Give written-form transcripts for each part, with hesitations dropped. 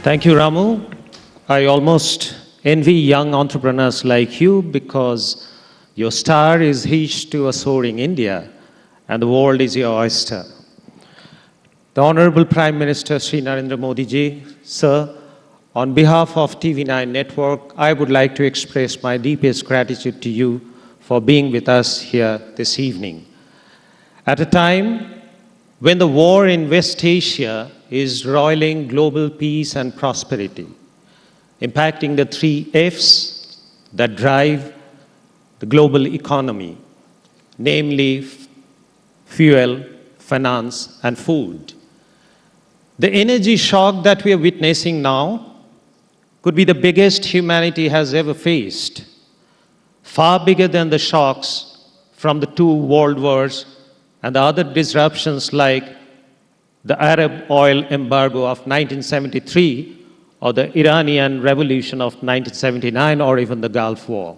Thank you, Ramu. I almost envy young entrepreneurs like you because your star is hitched to a soaring India and the world is your oyster. The Honorable Prime Minister Sri Narendra Modi ji, sir, on behalf of TV9 network, I would like to express my deepest gratitude to you for being with us here this evening. At a time when the war in West Asia is roiling global peace and prosperity, impacting the three F's that drive the global economy, namely fuel, finance, and food. The energy shock that we are witnessing now could be the biggest humanity has ever faced, far bigger than the shocks from the two world wars and the other disruptions like the Arab oil embargo of 1973 or the Iranian Revolution of 1979 or even the Gulf War.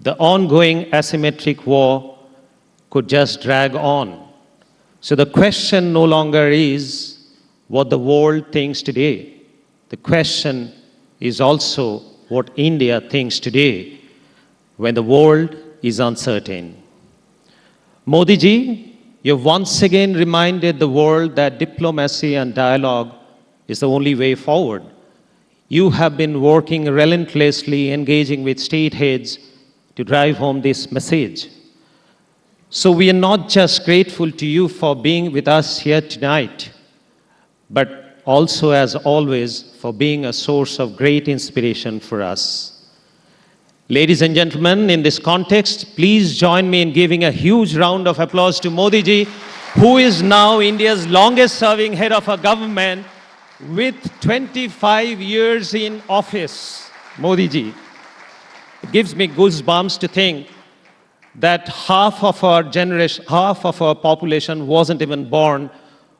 The ongoing asymmetric war could just drag on. So the question no longer is what the world thinks today. The question is also what India thinks today when the world is uncertain. Modi ji, you've once again reminded the world that diplomacy and dialogue is the only way forward. You have been working relentlessly, engaging with state heads to drive home this message. So we are not just grateful to you for being with us here tonight, but also, as always, for being a source of great inspiration for us. Ladies and gentlemen, in this context, please join me in giving a huge round of applause to Modi ji, who is now India's longest-serving head of a government with 25 years in office. Modi ji. It gives me goosebumps to think that half of our generation, half of our population wasn't even born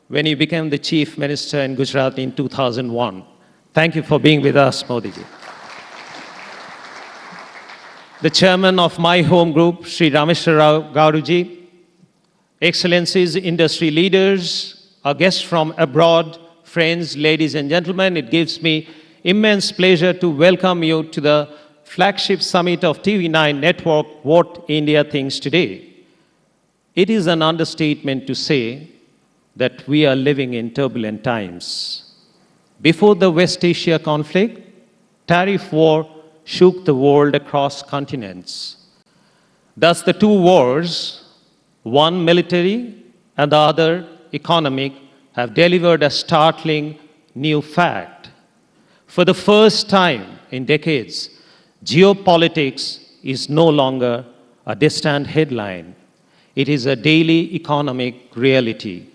when you became the chief minister in Gujarat in 2001. Thank you for being with us, Modi ji. The chairman of my home group, Sri Rameshwar Rao Garu ji, excellencies, industry leaders, our guests from abroad, friends, ladies and gentlemen, it gives me immense pleasure to welcome you to the flagship summit of TV9 network, What India Thinks Today. It is an understatement to say that we are living in turbulent times. Before the West Asia conflict, tariff war shook the world across continents. Thus, the two wars, one military and the other economic, have delivered a startling new fact. For the first time in decades, geopolitics is no longer a distant headline. It is a daily economic reality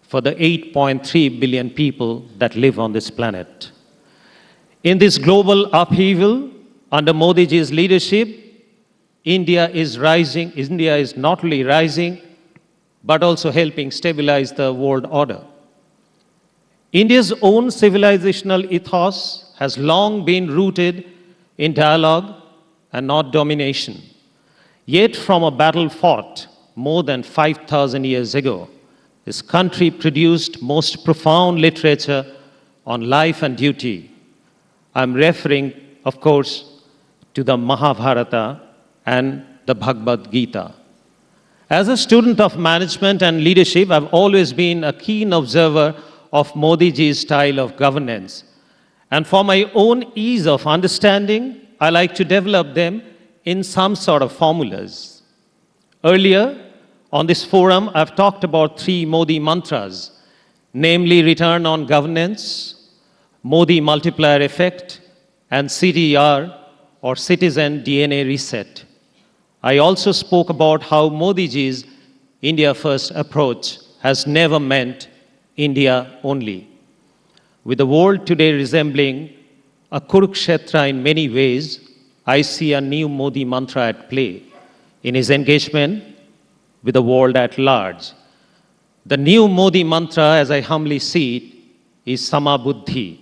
for the 8.3 billion people that live on this planet. In this global upheaval, under Modi ji's leadership, India is rising. India is not only rising, but also helping stabilize the world order. India's own civilizational ethos has long been rooted in dialogue and not domination. Yet from a battle fought more than 5,000 years ago, this country produced most profound literature on life and duty. I'm referring, of course, to the Mahabharata and the Bhagavad Gita. As a student of management and leadership, I've always been a keen observer of Modi ji's style of governance. And for my own ease of understanding, I like to develop them in some sort of formulas. Earlier, on this forum, I've talked about three Modi mantras, namely return on governance, Modi multiplier effect, and CDR, or citizen DNA reset. I also spoke about how Modi ji's India First approach has never meant India only. With the world today resembling a Kurukshetra in many ways, I see a new Modi mantra at play in his engagement with the world at large. The new Modi mantra, as I humbly see it, is Samabuddhi.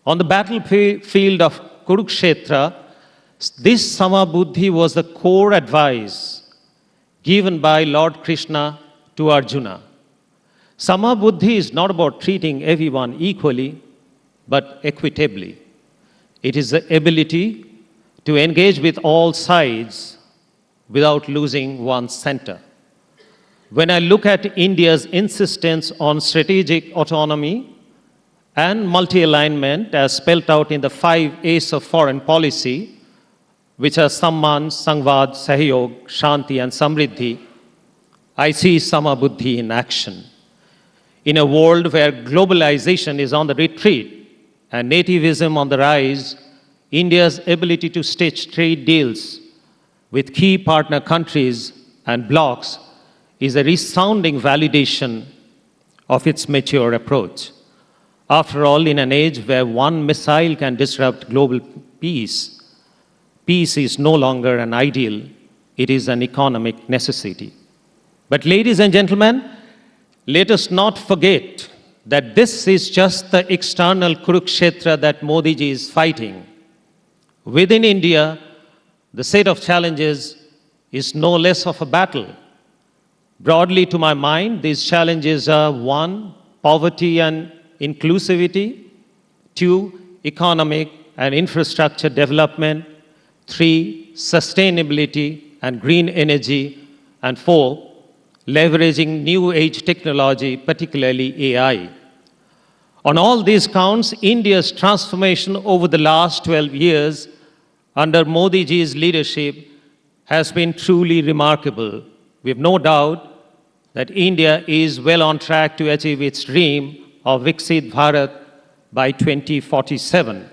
On the battlefield of Kurukshetra, this Samabuddhi was the core advice given by Lord Krishna to Arjuna. Samabuddhi is not about treating everyone equally, but equitably. It is the ability to engage with all sides without losing one's center. When I look at India's insistence on strategic autonomy and multi-alignment as spelled out in the 5 A's of foreign policy, which are Samman, Sangvad, Sahyog, Shanti and Samriddhi, I see Samabuddhi in action. In a world where globalization is on the retreat and nativism on the rise, India's ability to stitch trade deals with key partner countries and blocs is a resounding validation of its mature approach. After all, in an age where one missile can disrupt global peace, peace is no longer an ideal, it is an economic necessity. But ladies and gentlemen, let us not forget that this is just the external Kurukshetra that Modi ji is fighting. Within India, the set of challenges is no less of a battle. Broadly to my mind, these challenges are 1, poverty and inclusivity, 2, economic and infrastructure development, 3, sustainability and green energy, and 4, leveraging new age technology, particularly AI. On all these counts, India's transformation over the last 12 years under Modi ji's leadership has been truly remarkable. We have no doubt that India is well on track to achieve its dream of Viksit Bharat by 2047.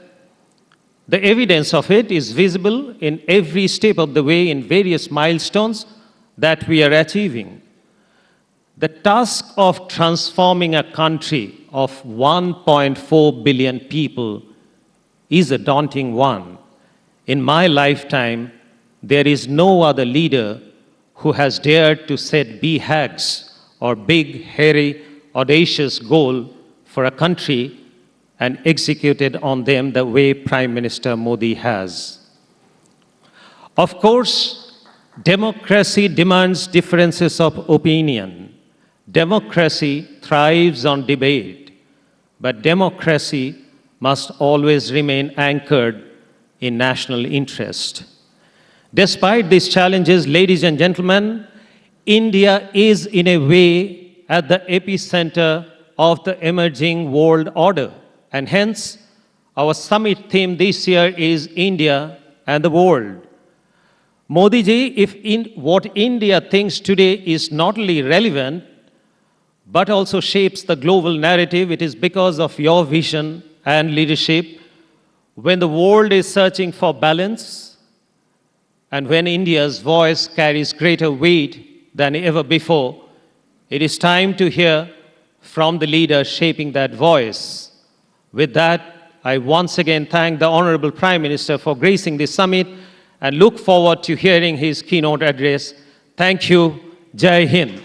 The evidence of it is visible in every step of the way in various milestones that we are achieving. The task of transforming a country of 1.4 billion people is a daunting one. In my lifetime, there is no other leader who has dared to set BHAGs or big, hairy, audacious goal for a country and executed on them the way Prime Minister Modi has. Of course, democracy demands differences of opinion. Democracy thrives on debate, but democracy must always remain anchored in national interest. Despite these challenges, ladies and gentlemen, India is in a way at the epicenter of the emerging world order. And hence, our summit theme this year is India and the world. Modi ji, if what India thinks today is not only relevant, but also shapes the global narrative, it is because of your vision and leadership. When the world is searching for balance, and when India's voice carries greater weight than ever before, it is time to hear from the leader shaping that voice. With that, I once again thank the Honorable Prime Minister for gracing this summit and look forward to hearing his keynote address. Thank you. Jai Hind.